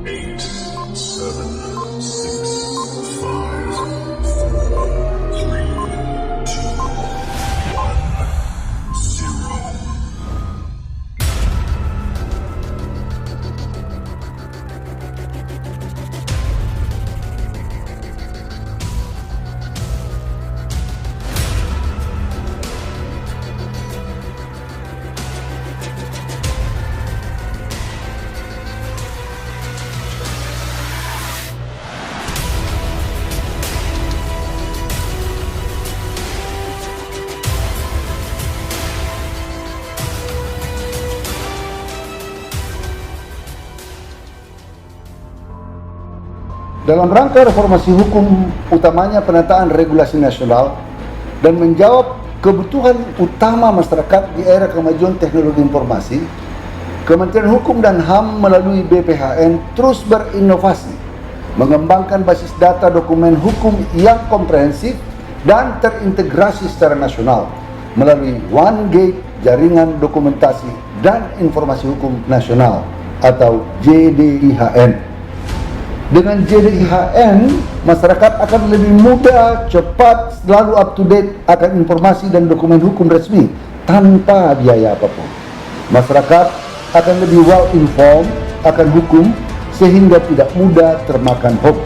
8, 7, 6, 5, 4, 3, 2, 1, 0. Dalam rangka reformasi hukum, utamanya penataan regulasi nasional dan menjawab kebutuhan utama masyarakat di era kemajuan teknologi informasi, Kementerian Hukum dan HAM melalui BPHN terus berinovasi, mengembangkan basis data dokumen hukum yang komprehensif dan terintegrasi secara nasional melalui One Gate Jaringan Dokumentasi dan Informasi Hukum Nasional atau JDIHN. Dengan JDIHN, masyarakat akan lebih mudah, cepat, selalu up to date akan informasi dan dokumen hukum resmi tanpa biaya apapun. Masyarakat akan lebih well informed akan hukum sehingga tidak mudah termakan hoax.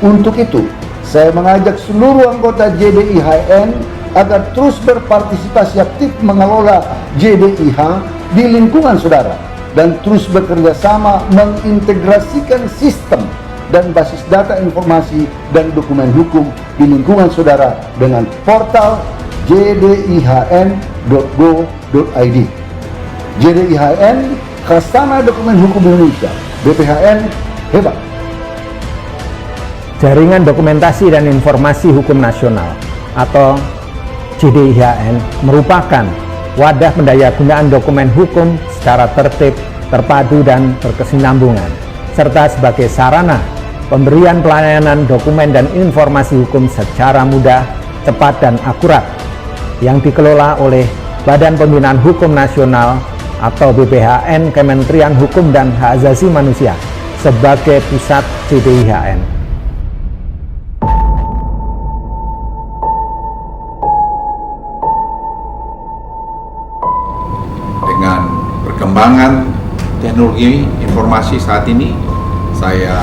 Untuk itu, saya mengajak seluruh anggota JDIHN agar terus berpartisipasi aktif mengelola JDIH di lingkungan saudara dan terus bekerja sama mengintegrasikan sistem dan basis data informasi dan dokumen hukum di lingkungan saudara dengan portal jdihn.go.id. JDIHN, Khazanah Dokumen Hukum Indonesia. BPHN hebat. Jaringan Dokumentasi dan Informasi Hukum Nasional atau JDIHN merupakan wadah pendayagunaan dokumen hukum secara tertib, terpadu, dan berkesinambungan, serta sebagai sarana pemberian pelayanan dokumen dan informasi hukum secara mudah, cepat, dan akurat yang dikelola oleh Badan Pembinaan Hukum Nasional atau BPHN Kementerian Hukum dan Hak Asasi Manusia sebagai pusat JDIHN. Dengan perkembangan teknologi informasi saat ini, saya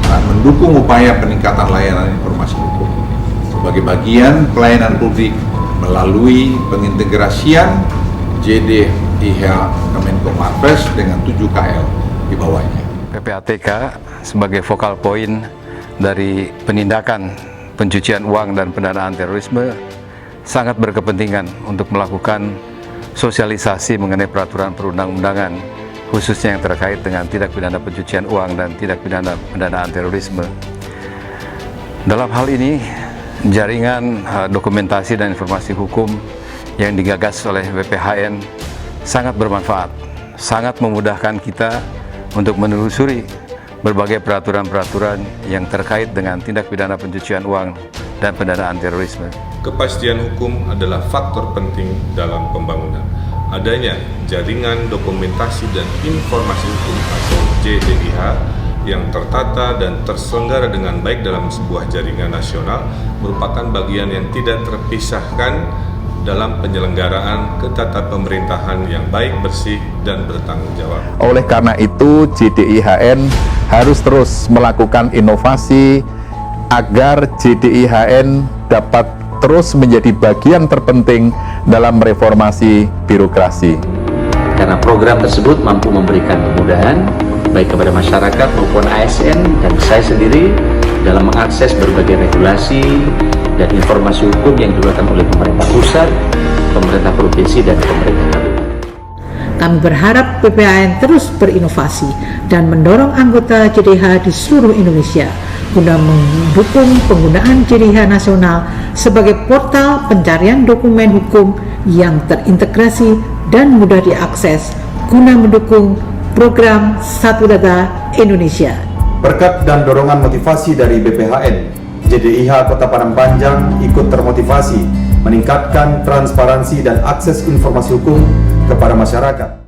akan mendukung upaya peningkatan layanan informasi hukum sebagai bagian pelayanan publik melalui pengintegrasian JDIH Kemenko Marves dengan 7 KL di bawahnya. PPATK sebagai vokal poin dari penindakan pencucian uang dan pendanaan terorisme sangat berkepentingan untuk melakukan sosialisasi mengenai peraturan perundang-undangan khususnya yang terkait dengan tindak pidana pencucian uang dan tindak pidana pendanaan terorisme. Dalam hal ini, jaringan dokumentasi dan informasi hukum yang digagas oleh BPHN sangat bermanfaat, sangat memudahkan kita untuk menelusuri berbagai peraturan-peraturan yang terkait dengan tindak pidana pencucian uang dan pendanaan terorisme. Kepastian hukum adalah faktor penting dalam pembangunan. Adanya jaringan dokumentasi dan informasi hukum atau JDIH yang tertata dan terselenggara dengan baik dalam sebuah jaringan nasional merupakan bagian yang tidak terpisahkan dalam penyelenggaraan ketata pemerintahan yang baik, bersih, dan bertanggung jawab. Oleh karena itu, JDIHN harus terus melakukan inovasi agar JDIHN dapat terus menjadi bagian terpenting dalam reformasi birokrasi. Karena program tersebut mampu memberikan kemudahan baik kepada masyarakat maupun ASN dan saya sendiri dalam mengakses berbagai regulasi dan informasi hukum yang dikeluarkan oleh pemerintah pusat, pemerintah provinsi, dan pemerintah kabupaten. Kami berharap BPHN terus berinovasi dan mendorong anggota JDIH di seluruh Indonesia guna mendukung penggunaan JDIH nasional sebagai portal pencarian dokumen hukum yang terintegrasi dan mudah diakses guna mendukung program Satu Data Indonesia. Berkat dan dorongan motivasi dari BPHN, JDIH Kota Padang Panjang ikut termotivasi meningkatkan transparansi dan akses informasi hukum kepada masyarakat.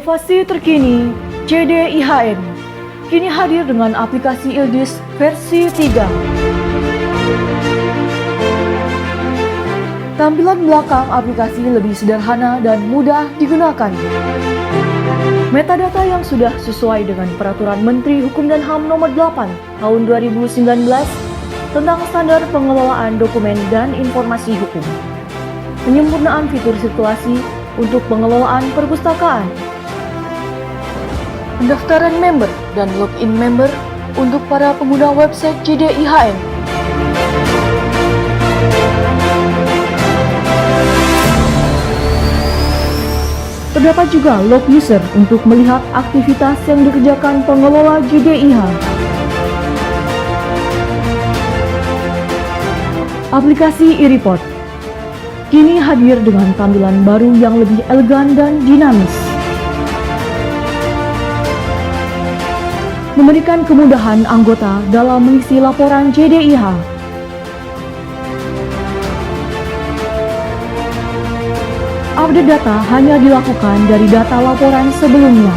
Inovasi terkini JDIHN kini hadir dengan aplikasi ILDIS versi 3. Tampilan belakang aplikasi lebih sederhana dan mudah digunakan. Metadata yang sudah sesuai dengan Peraturan Menteri Hukum dan HAM Nomor 8 Tahun 2019 tentang standar pengelolaan dokumen dan informasi hukum. Penyempurnaan fitur sirkulasi untuk pengelolaan perpustakaan. Pendaftaran member dan login member untuk para pengguna website JDIHN. Terdapat juga log user untuk melihat aktivitas yang dikerjakan pengelola JDIH. Aplikasi e-report kini hadir dengan tampilan baru yang lebih elegan dan dinamis. Memberikan kemudahan anggota dalam mengisi laporan JDIH. Update data hanya dilakukan dari data laporan sebelumnya.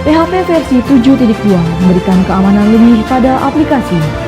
PHP versi 7.2 memberikan keamanan lebih pada aplikasi.